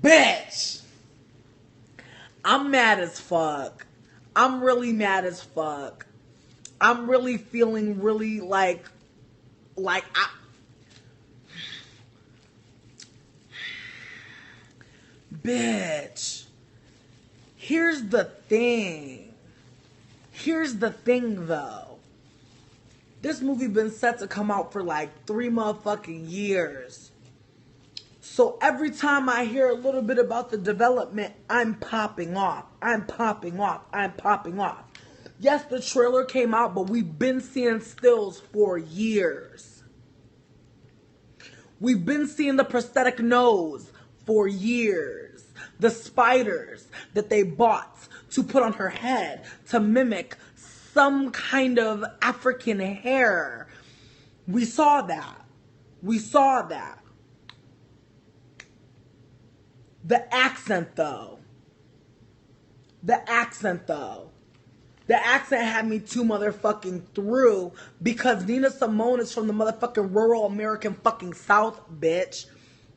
Bitch! I'm mad as fuck. I'm really mad as fuck. I'm really feeling really like bitch. Here's the thing. Here's the thing though. This movie been set to come out for like 3 motherfucking years. So every time I hear a little bit about the development, I'm popping off. I'm popping off. I'm popping off. Yes, the trailer came out, but we've been seeing stills for years. We've been seeing the prosthetic nose for years. The spiders that they bought to put on her head to mimic some kind of African hair. We saw that. We saw that. The accent though. The accent though. The accent had me too motherfucking through because Nina Simone is from the motherfucking rural American fucking South, bitch.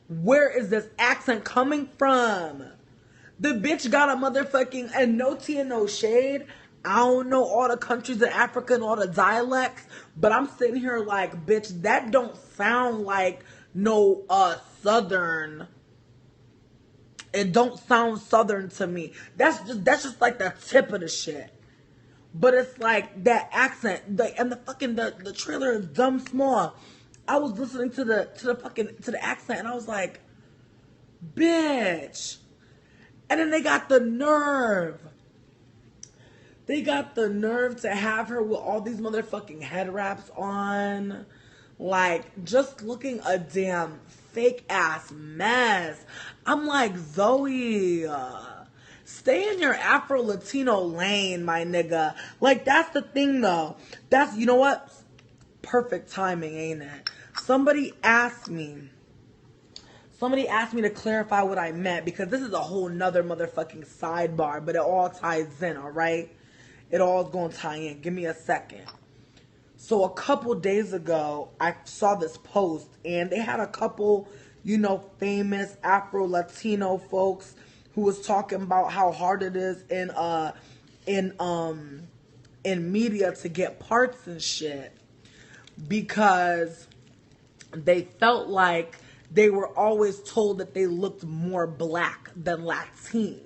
Where is this accent coming from? The bitch got a motherfucking, and no tea and no shade. I don't know all the countries in Africa and all the dialects, but I'm sitting here like, bitch, that don't sound like no Southern. It don't sound Southern to me. That's just like the tip of the shit. But it's like that accent, and the trailer is dumb small. I was listening to the accent, and I was like, bitch. And then they got the nerve. They got the nerve to have her with all these motherfucking head wraps on. Like, just looking a damn fake ass mess. I'm like, Zoe, stay in your Afro-Latino lane, my nigga. Like, that's the thing, though. That's, you know what? Perfect timing, ain't it? Somebody asked me to clarify what I meant, because this is a whole nother motherfucking sidebar, but it all ties in, all right? It all is going to tie in. Give me a second. So a couple days ago, I saw this post, and they had a couple, you know, famous Afro-Latino folks who was talking about how hard it is in media to get parts and shit, because they felt like they were always told that they looked more black than Latin.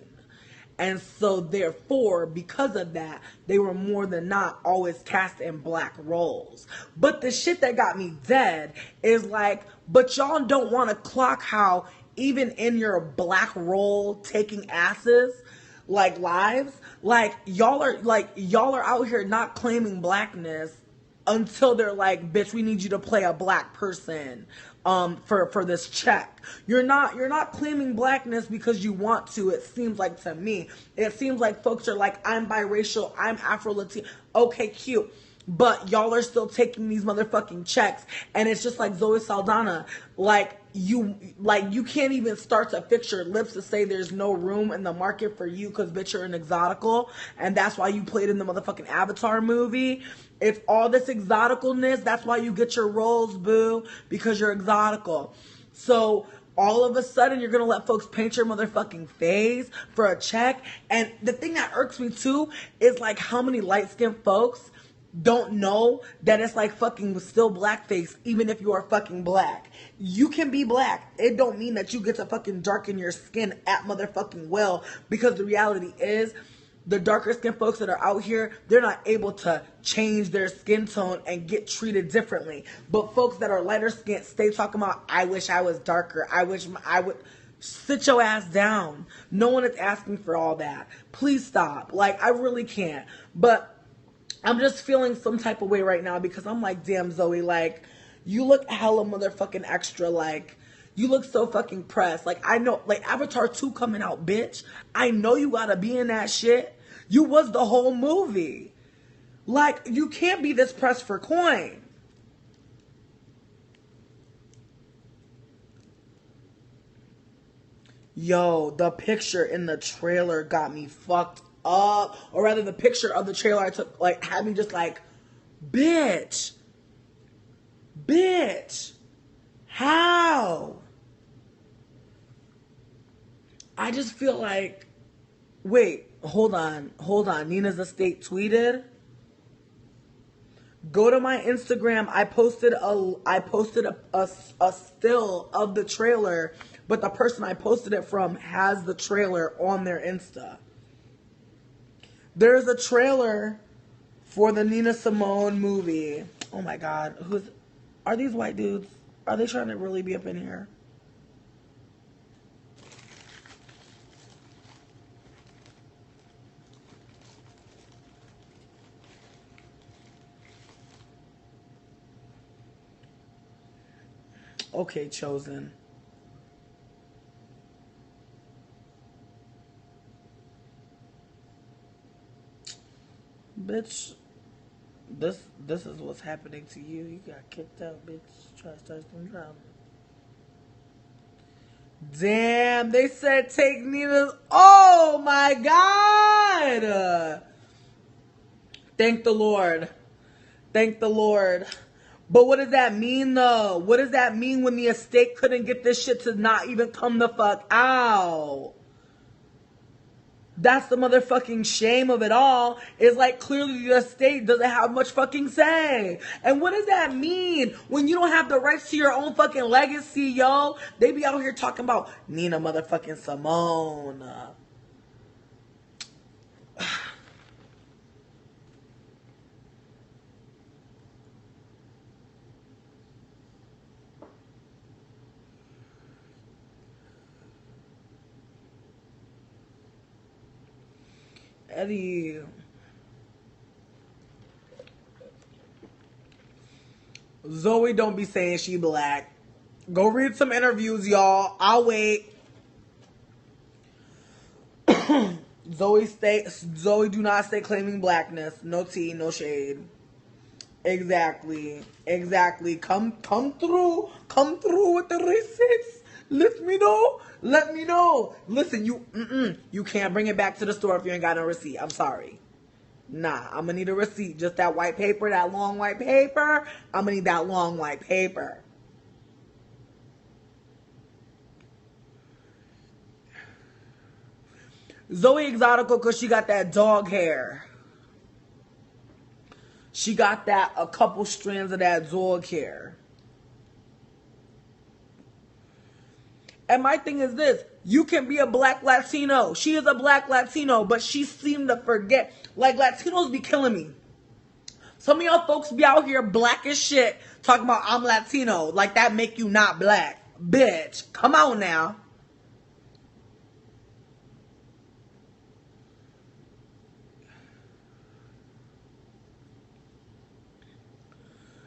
And so therefore, because of that, they were more than not always cast in black roles. But the shit that got me dead is like, but y'all don't want to clock how even in your black role taking asses, like lives, like y'all are out here not claiming blackness until they're like, bitch, we need you to play a black person for this check. You're not claiming blackness because you want to. It seems like to me. It seems like folks are like, I'm biracial, I'm Afro-Latino. Okay, cute. But y'all are still taking these motherfucking checks. And it's just like Zoe Saldana. Like you can't even start to fix your lips to say there's no room in the market for you because bitch, you're an exotical. And that's why you played in the motherfucking Avatar movie. It's all this exoticalness. That's why you get your roles, boo. Because you're exotical. So all of a sudden, you're going to let folks paint your motherfucking face for a check. And the thing that irks me, too, is like how many light-skinned folks don't know that it's like fucking still blackface, even if you are fucking black. You can be black. It don't mean that you get to fucking darken your skin at motherfucking will, because the reality is, the darker skin folks that are out here, they're not able to change their skin tone and get treated differently. But folks that are lighter skinned stay talking about, I wish I was darker. I wish I would. Sit your ass down. No one is asking for all that. Please stop. Like, I really can't. But I'm just feeling some type of way right now because I'm like, damn, Zoe, like, you look hella motherfucking extra, like, you look so fucking pressed. Like, I know, like, Avatar 2 coming out, bitch. I know you gotta be in that shit. You was the whole movie. Like, you can't be this pressed for coin. Yo, the picture in the trailer got me fucked up. Or rather, the picture of the trailer I took, like, had me just like, bitch. Bitch. How? I just feel like, wait, hold on. Nina's Estate tweeted. Go to my Instagram. I posted a still of the trailer, but the person I posted it from has the trailer on their Insta. There's a trailer for the Nina Simone movie. Oh my God. Are these white dudes? Are they trying to really be up in here? Okay, Chosen. Bitch, this is what's happening to you. You got kicked out, bitch. Try to start some drama. Damn, they said take Nina's. Oh my God! Thank the Lord. Thank the Lord. But what does that mean though? What does that mean when the estate couldn't get this shit to not even come the fuck out? That's the motherfucking shame of it all. Is like clearly the estate doesn't have much fucking say. And what does that mean when you don't have the rights to your own fucking legacy, yo? They be out here talking about Nina motherfucking Simone. Eddie. Zoe don't be saying she black. Go read some interviews, y'all. I'll wait. Zoe do not stay claiming blackness. No tea, no shade. Exactly. Come through with the receipts. Let me know. Listen, you can't bring it back to the store if you ain't got no receipt. I'm sorry. Nah, I'm gonna need a receipt. Just that white paper, that long white paper. I'm gonna need that long white paper. Zoe Exotical, because she got that dog hair. She got a couple strands of that dog hair. And my thing is this, you can be a black Latino. She is a black Latino, but she seemed to forget. Like, Latinos be killing me. Some of y'all folks be out here black as shit talking about I'm Latino. Like that make you not black. Bitch, come on now.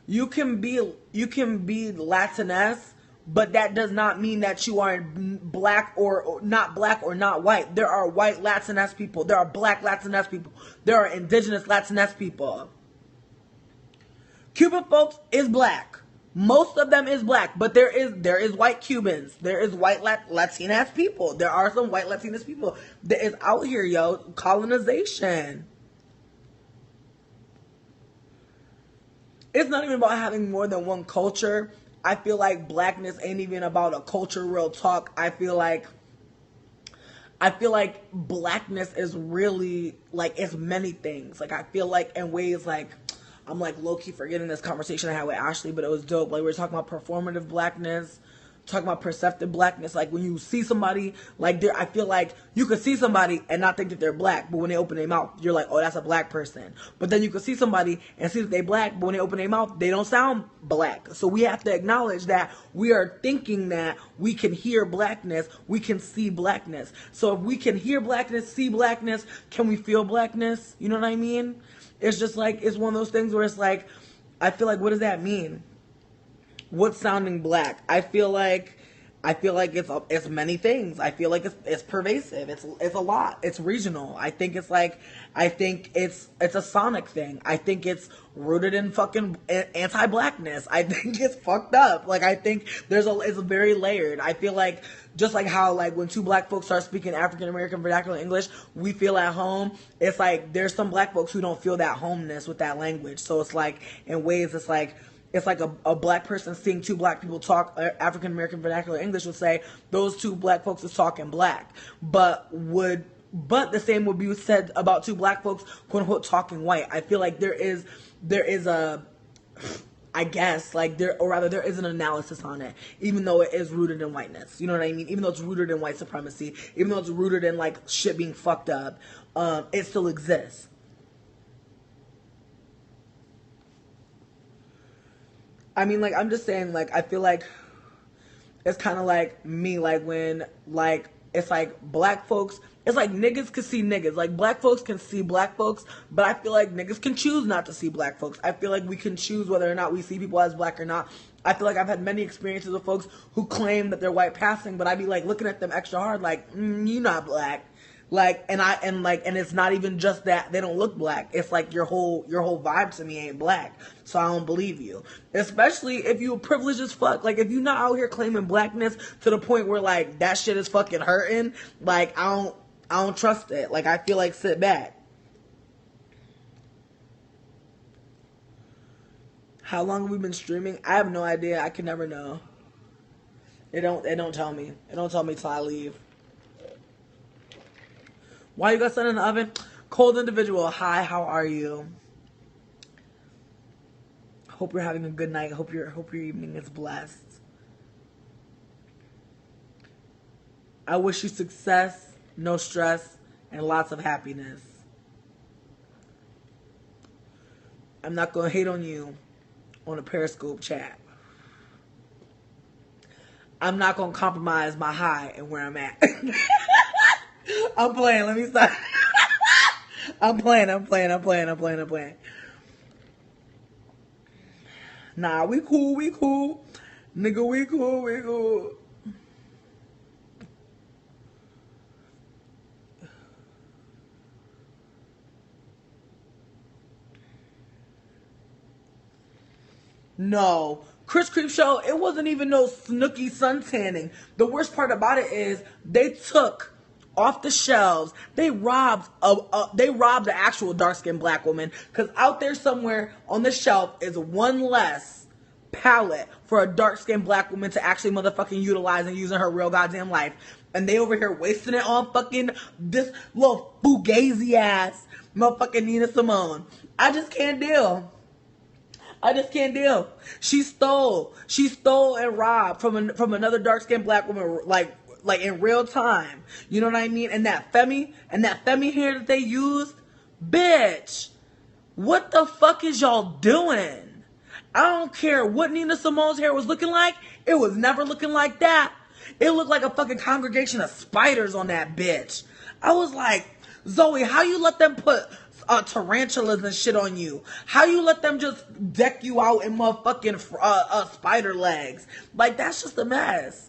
You can be Latinx, but that does not mean that you are black or not white. There are white Latinx people. There are black Latinx people. There are indigenous Latinx people. Cuban folks is black. Most of them is black, but there is white Cubans. There is white Latinx people. There are some white Latinx people that is out here, yo. Colonization. It's not even about having more than one culture. I feel like blackness ain't even about a culture, real talk. I feel like blackness is really like, it's many things. Like I feel like in ways like, I'm like low-key forgetting this conversation I had with Ashley, but it was dope. Like we were talking about performative blackness, talking about perceptive blackness. Like when you see somebody, like I feel like you could see somebody and not think that they're black, but when they open their mouth, you're like, oh, that's a black person. But then you could see somebody and see that they black, but when they open their mouth, they don't sound black. So we have to acknowledge that we are thinking that we can hear blackness, we can see blackness. So if we can hear blackness, see blackness, can we feel blackness? You know what I mean? It's just like, it's one of those things where it's like, I feel like, what does that mean? What's sounding black? I feel like it's many things. I feel like it's pervasive. It's a lot. It's regional. I think it's a sonic thing. I think it's rooted in fucking anti-blackness. I think it's fucked up. Like I think it's very layered. I feel like just like how like when two black folks start speaking African American vernacular English, we feel at home. It's like there's some black folks who don't feel that homeness with that language. So it's like in ways it's like it's like a black person seeing two black people talk African American vernacular English would say those two black folks is talking black, but the same would be said about two black folks quote unquote talking white. I feel like there is a, I guess, like there is an analysis on it, even though it is rooted in whiteness. You know what I mean? Even though it's rooted in white supremacy, even though it's rooted in like shit being fucked up, it still exists. I mean, like, I'm just saying, like, I feel like it's kind of like me, like, when, like, it's like black folks, it's like niggas can see niggas. Like, black folks can see black folks, but I feel like niggas can choose not to see black folks. I feel like we can choose whether or not we see people as black or not. I feel like I've had many experiences with folks who claim that they're white passing, but I be, like, looking at them extra hard, like, you not black. Like, and it's not even just that they don't look black. It's like your whole vibe to me ain't black. So I don't believe you. Especially if you privileged as fuck. Like, if you not out here claiming blackness to the point where, like, that shit is fucking hurting, like, I don't trust it. Like, I feel like sit back. How long have we been streaming? I have no idea. I can never know. It don't tell me. It don't tell me till I leave. Why you got something in the oven? Cold individual. Hi, how are you? Hope you're having a good night. Hope your evening is blessed. I wish you success, no stress, and lots of happiness. I'm not gonna hate on you on a Periscope chat. I'm not gonna compromise my high and where I'm at. I'm playing. Let me stop. I'm playing. Nah, we cool. Nigga, we cool. No. Chris Creep Show, it wasn't even no snooky suntanning. The worst part about it is they took off the shelves. They robbed the actual dark-skinned black woman, because out there somewhere on the shelf is one less palette for a dark-skinned black woman to actually motherfucking utilize and use in her real goddamn life. And they over here wasting it on fucking this little fugazi ass motherfucking Nina Simone. I just can't deal. She stole and robbed from another dark-skinned black woman, like in real time. You know what I mean? And that femi hair that they used, bitch, what the fuck is y'all doing? I don't care what Nina Simone's hair was looking like. It was never looking like that. It looked like a fucking congregation of spiders on that bitch. I was like, Zoe, how you let them put tarantulas and shit on you? How you let them just deck you out in motherfucking spider legs? Like, that's just a mess.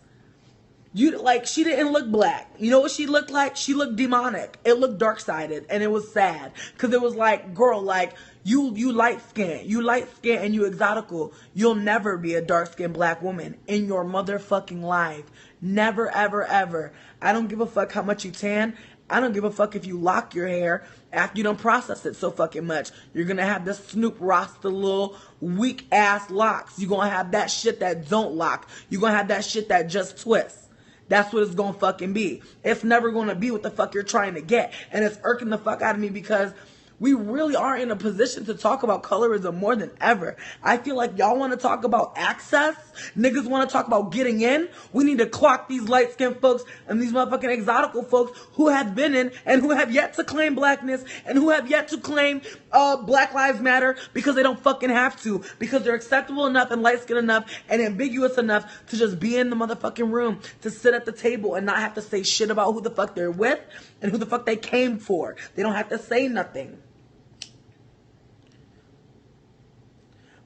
She didn't look black. You know what she looked like? She looked demonic. It looked dark-sided, and it was sad. Because it was like, girl, like, you light-skinned. You light-skinned and you exotical. You'll never be a dark-skinned black woman in your motherfucking life. Never, ever, ever. I don't give a fuck how much you tan. I don't give a fuck if you lock your hair after you don't process it so fucking much. You're going to have this Snoop Rasta little weak-ass locks. You're going to have that shit that don't lock. You're going to have that shit that just twists. That's what it's going to fucking be. It's never going to be what the fuck you're trying to get. And it's irking the fuck out of me because we really are in a position to talk about colorism more than ever. I feel like y'all want to talk about access. Niggas want to talk about getting in. We need to clock these light-skinned folks and these motherfucking exotical folks who have been in and who have yet to claim blackness and who have yet to claim Black Lives Matter because they don't fucking have to. Because they're acceptable enough and light-skinned enough and ambiguous enough to just be in the motherfucking room, to sit at the table and not have to say shit about who the fuck they're with and who the fuck they came for. They don't have to say nothing.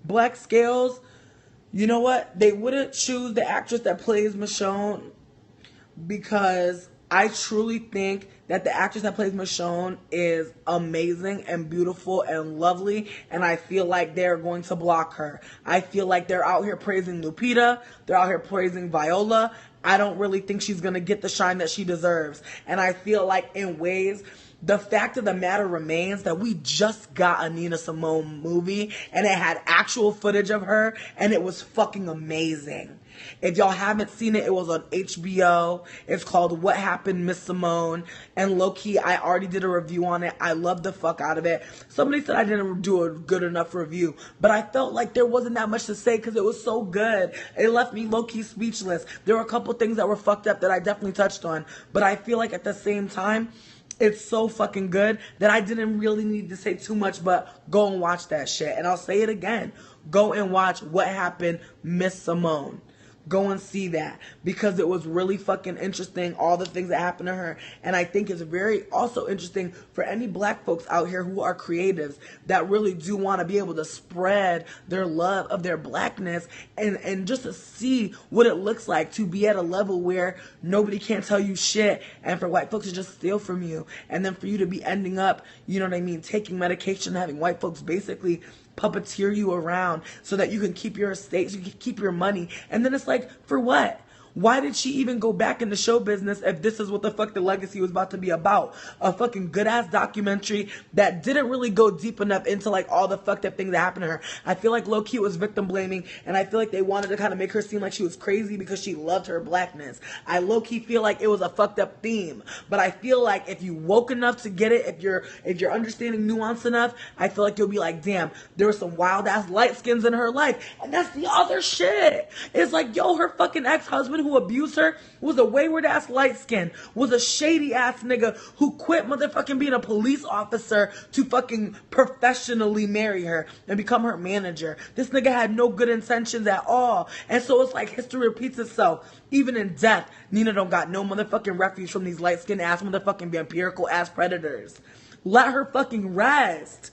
Black Scales, you know what? They wouldn't choose the actress that plays Michonne because I truly think that the actress that plays Michonne is amazing and beautiful and lovely, and I feel like they're going to block her. I feel like they're out here praising Lupita. They're out here praising Viola. I don't really think she's going to get the shine that she deserves. And I feel like in ways the fact of the matter remains that we just got a Nina Simone movie and it had actual footage of her and it was fucking amazing. If y'all haven't seen it, it was on HBO. It's called What Happened, Miss Simone. And low-key, I already did a review on it. I loved the fuck out of it. Somebody said I didn't do a good enough review. But I felt like there wasn't that much to say because it was so good. It left me low-key speechless. There were a couple things that were fucked up that I definitely touched on. But I feel like at the same time, it's so fucking good that I didn't really need to say too much, but go and watch that shit. And I'll say it again. Go and watch What Happened, Miss Simone. Go and see that because it was really fucking interesting, all the things that happened to her. And I think it's very also interesting for any black folks out here who are creatives that really do want to be able to spread their love of their blackness and just to see what it looks like to be at a level where nobody can tell you shit and for white folks to just steal from you. And then for you to be ending up, you know what I mean, taking medication, having white folks basically puppeteer you around so that you can keep your estates, you can keep your money. And then it's like, for what? Why did she even go back into show business if this is what the fuck the legacy was about to be about? A fucking good ass documentary that didn't really go deep enough into like all the fucked up things that happened to her. I feel like low key was victim blaming, and I feel like they wanted to kind of make her seem like she was crazy because she loved her blackness. I low key feel like it was a fucked up theme, but I feel like if you woke enough to get it, if you're understanding nuance enough, I feel like you'll be like, damn, there were some wild ass light skins in her life, and that's the other shit. It's like, yo, her fucking ex-husband who abused her was a wayward ass light skin, was a shady ass nigga who quit motherfucking being a police officer to fucking professionally marry her and become her manager. This nigga had no good intentions at all. And so it's like history repeats itself. Even in death, Nina don't got no motherfucking refuge from these light skinned ass motherfucking vampirical ass predators. Let her fucking rest.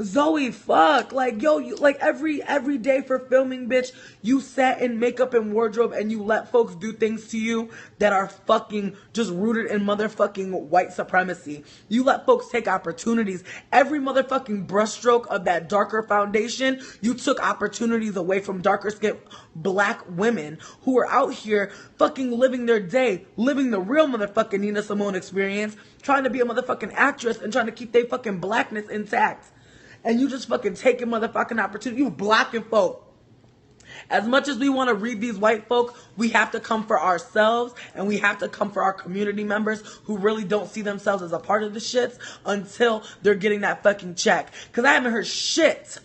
Zoe, fuck, like, yo, you, like, every day for filming, bitch, you sat in makeup and wardrobe and you let folks do things to you that are fucking just rooted in motherfucking white supremacy. You let folks take opportunities. Every motherfucking brushstroke of that darker foundation, you took opportunities away from darker skinned black women who are out here fucking living their day, living the real motherfucking Nina Simone experience, trying to be a motherfucking actress and trying to keep their fucking blackness intact. And you just fucking taking motherfucking opportunity. You blocking folk. As much as we want to read these white folk, we have to come for ourselves and we have to come for our community members who really don't see themselves as a part of the shits until they're getting that fucking check. Because I haven't heard shit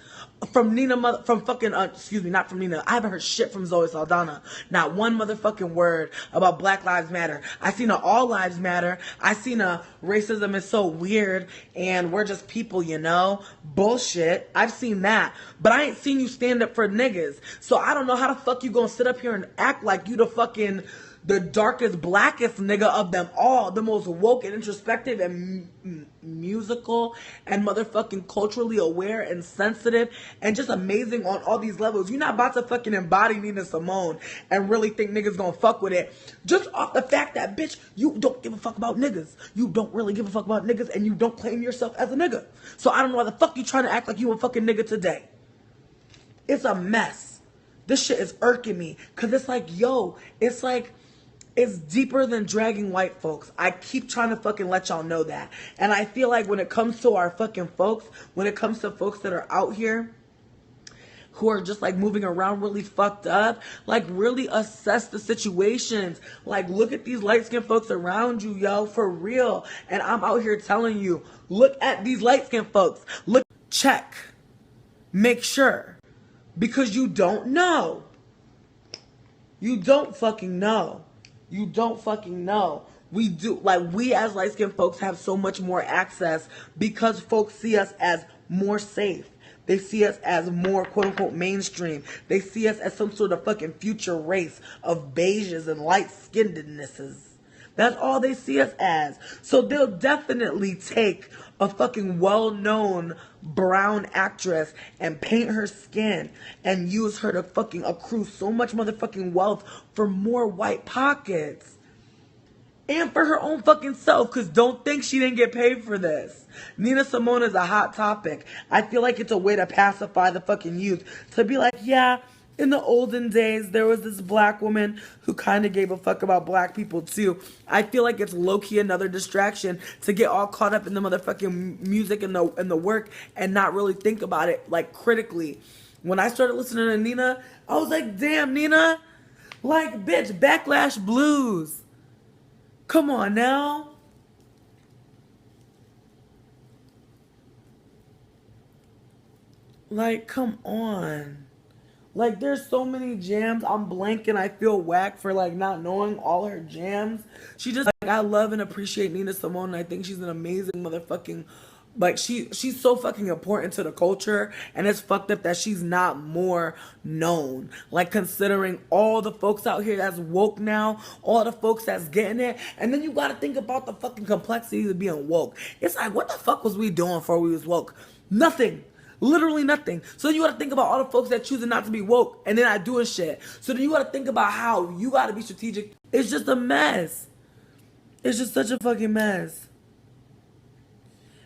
from Nina, not from Nina. I haven't heard shit from Zoe Saldana. Not one motherfucking word about Black Lives Matter. I seen a All Lives Matter. I seen a racism is so weird and we're just people, you know? Bullshit. I've seen that. But I ain't seen you stand up for niggas. So I don't know how the fuck you gonna sit up here and act like you the darkest, blackest nigga of them all, the most woke and introspective and musical and motherfucking culturally aware and sensitive and just amazing on all these levels. You're not about to fucking embody Nina Simone and really think niggas gonna fuck with it just off the fact that, bitch, you don't give a fuck about niggas. You don't really give a fuck about niggas and you don't claim yourself as a nigga. So I don't know why the fuck you trying to act like you a fucking nigga today. It's a mess. This shit is irking me because it's like, yo, it's like, it's deeper than dragging white folks. I keep trying to fucking let y'all know that. And I feel like when it comes to our fucking folks, when it comes to folks that are out here who are just like moving around really fucked up, like really assess the situations. Like look at these light-skinned folks around you, yo, for real. And I'm out here telling you, look at these light-skinned folks. Look, check, make sure, because you don't know. You don't fucking know. You don't fucking know. We do, like, we as light-skinned folks have so much more access because folks see us as more safe. They see us as more quote-unquote mainstream. They see us as some sort of fucking future race of beiges and light-skinnednesses. That's all they see us as. So they'll definitely take a fucking well-known brown actress and paint her skin and use her to fucking accrue so much motherfucking wealth for more white pockets. And for her own fucking self, because don't think she didn't get paid for this. Nina Simone is a hot topic. I feel like it's a way to pacify the fucking youth. To be like, yeah, in the olden days, there was this black woman who kind of gave a fuck about black people too. I feel like it's low key another distraction to get all caught up in the motherfucking music and the work and not really think about it like critically. When I started listening to Nina, I was like, damn, Nina, like, bitch, Backlash Blues. Come on now. Like, come on. Like, there's so many jams. I'm blanking. I feel whack for, like, not knowing all her jams. She just, like, I love and appreciate Nina Simone. And I think she's an amazing motherfucking, like, she's so fucking important to the culture. And it's fucked up that she's not more known. Like, considering all the folks out here that's woke now, all the folks that's getting it. And then you gotta think about the fucking complexities of being woke. It's like, what the fuck was we doing before we was woke? Nothing. Literally nothing. So then you gotta think about all the folks that choosing not to be woke and then not doing shit. So then you gotta think about how you gotta be strategic. It's just a mess. It's just such a fucking mess.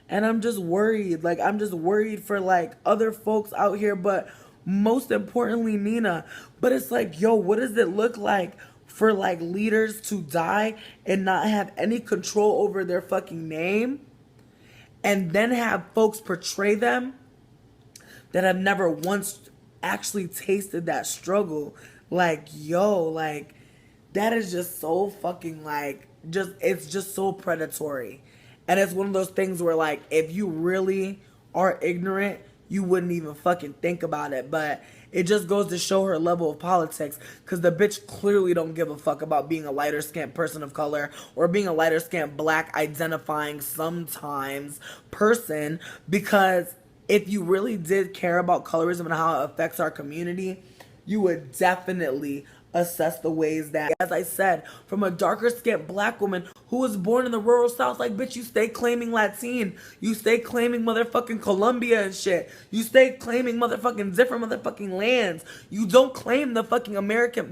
And I'm just worried. Like, I'm just worried for, like, other folks out here, but most importantly, Nina. But it's like, yo, what does it look like for, like, leaders to die and not have any control over their fucking name? And then have folks portray them that have never once actually tasted that struggle. Like, yo, like, that is just so fucking, like, it's just so predatory. And it's one of those things where, like, if you really are ignorant, you wouldn't even fucking think about it. But it just goes to show her level of politics, because the bitch clearly don't give a fuck about being a lighter skinned person of color or being a lighter skinned black identifying sometimes person, because if you really did care about colorism and how it affects our community, you would definitely assess the ways that, as I said, from a darker skinned black woman who was born in the rural South, like, bitch, you stay claiming Latin, you stay claiming motherfucking Colombia and shit, you stay claiming motherfucking different motherfucking lands, you don't claim the fucking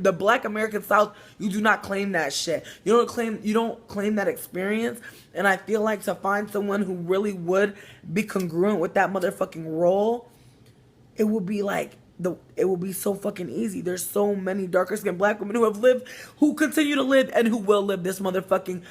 the black American South, you do not claim that shit, you don't claim that experience. And I feel like to find someone who really would be congruent with that motherfucking role, it would be like, it will be so fucking easy. There's so many darker skinned black women who have lived, who continue to live, and who will live this motherfucking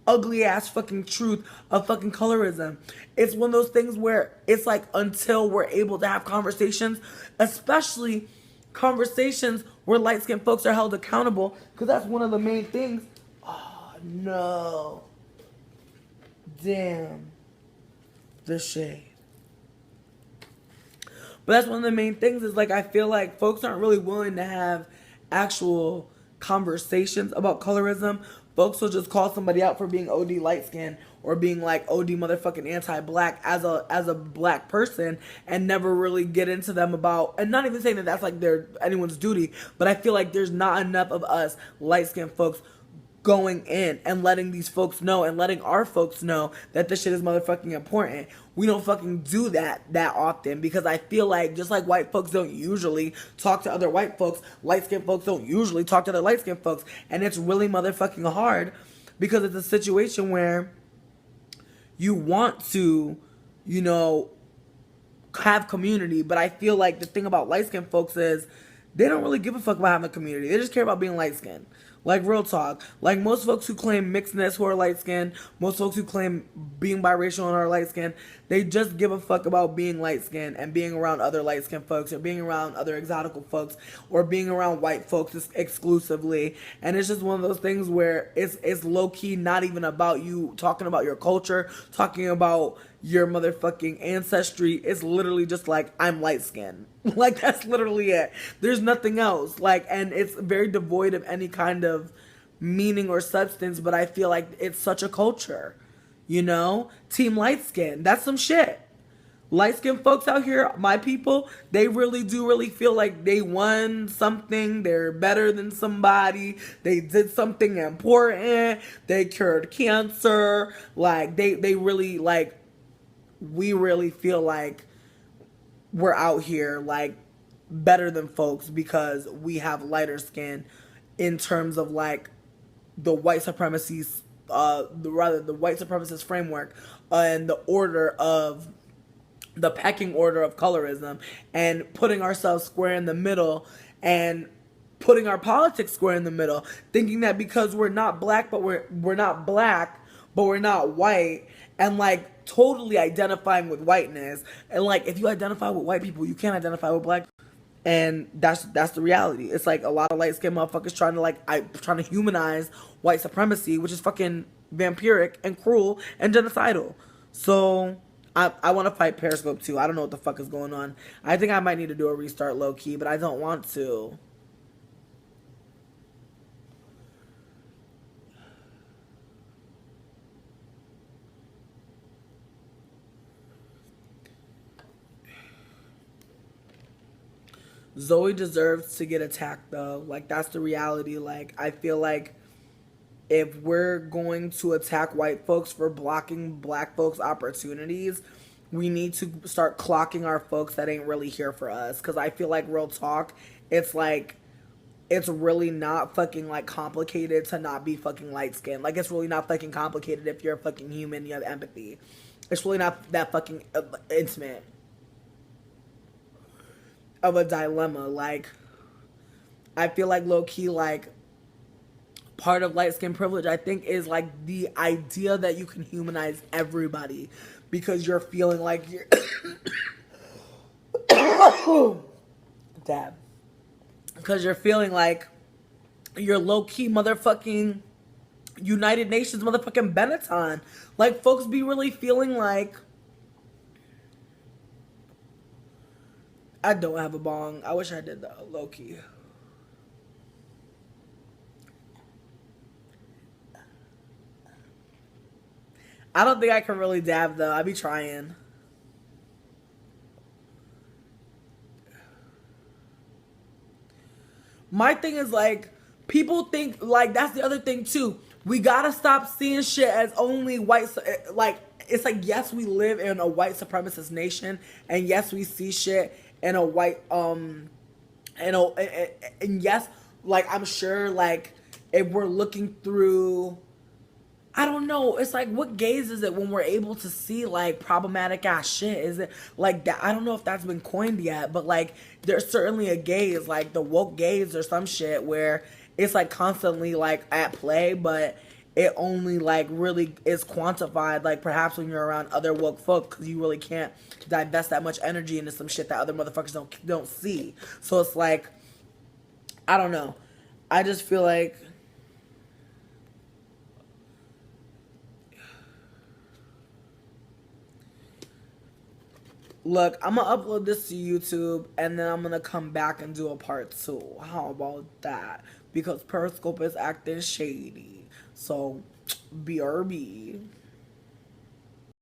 ugly ass fucking truth of fucking colorism. It's one of those things where it's like, until we're able to have conversations, especially conversations where light skinned folks are held accountable, because that's one of the main things. Oh no. Damn. The shade. But that's one of the main things, is like, I feel like folks aren't really willing to have actual conversations about colorism. Folks will just call somebody out for being OD light skinned or being like OD motherfucking anti-black as a black person, and never really get into them about, and not even saying that that's like anyone's duty, but I feel like there's not enough of us light skinned folks going in and letting these folks know and letting our folks know that this shit is motherfucking important. We don't fucking do that often, because I feel like, just like white folks don't usually talk to other white folks, light-skinned folks don't usually talk to other light-skinned folks. And it's really motherfucking hard, because it's a situation where you want to, you know, have community, but I feel like the thing about light-skinned folks is they don't really give a fuck about having a community. They just care about being light-skinned. Like, real talk. Like, most folks who claim mixedness who are light-skinned, most folks who claim being biracial and are light-skinned, they just give a fuck about being light-skinned and being around other light-skinned folks, or being around other exotical folks, or being around white folks exclusively. And it's just one of those things where it's low-key not even about you talking about your culture, talking about your motherfucking ancestry. It's literally just like, I'm light-skinned. Like, that's literally it. There's nothing else. Like, and it's very devoid of any kind of meaning or substance, but I feel like it's such a culture, you know? Team light skin, that's some shit. Light skinned folks out here, my people, they really do really feel like they won something, they're better than somebody, they did something important, they cured cancer, like, they really, like, we really feel like we're out here, like, better than folks because we have lighter skin, in terms of, like, the white supremacy, the white supremacist framework, and the pecking order of colorism, and putting ourselves square in the middle, and putting our politics square in the middle, thinking that because we're not black, but we're not black, but we're not white, and like totally identifying with whiteness. And like if you identify with white people, you can't identify with black people. And that's the reality. It's like a lot of light skinned motherfuckers trying to trying to humanize white supremacy, which is fucking vampiric and cruel and genocidal. So I want to fight Periscope too. I don't know what the fuck is going on. I think I might need to do a restart low key, but I don't want to. Zoe deserves to get attacked though. Like that's the reality. Like I feel like if we're going to attack white folks for blocking black folks' opportunities, we need to start clocking our folks that ain't really here for us. Cause I feel like real talk, it's like it's really not fucking like complicated to not be fucking light skinned. Like it's really not fucking complicated if you're a fucking human, you have empathy. It's really not that fucking intimate of a dilemma. Like I feel like low key like part of light skin privilege I think is like the idea that you can humanize everybody because you're feeling like you're dab. Because you're feeling like you're low key motherfucking United Nations motherfucking Benetton. Like folks be really feeling like I don't have a bong. I wish I did though, low key. I don't think I can really dab though. I be trying. My thing is like people think like that's the other thing too. We gotta stop seeing shit as only white. Like it's like yes, we live in a white supremacist nation, and yes, we see shit in a white and yes, like I'm sure like if we're looking through I don't know. It's like, what gaze is it when we're able to see like problematic ass shit? Is it like that? I don't know if that's been coined yet, but like, there's certainly a gaze, like the woke gaze or some shit, where it's like constantly like at play, but it only like really is quantified, like perhaps when you're around other woke folk, because you really can't divest that much energy into some shit that other motherfuckers don't see. So it's like, I don't know. I just feel like. Look, I'm gonna upload this to YouTube and then I'm gonna come back and do a part 2. How about that? Because Periscope is acting shady. So, BRB.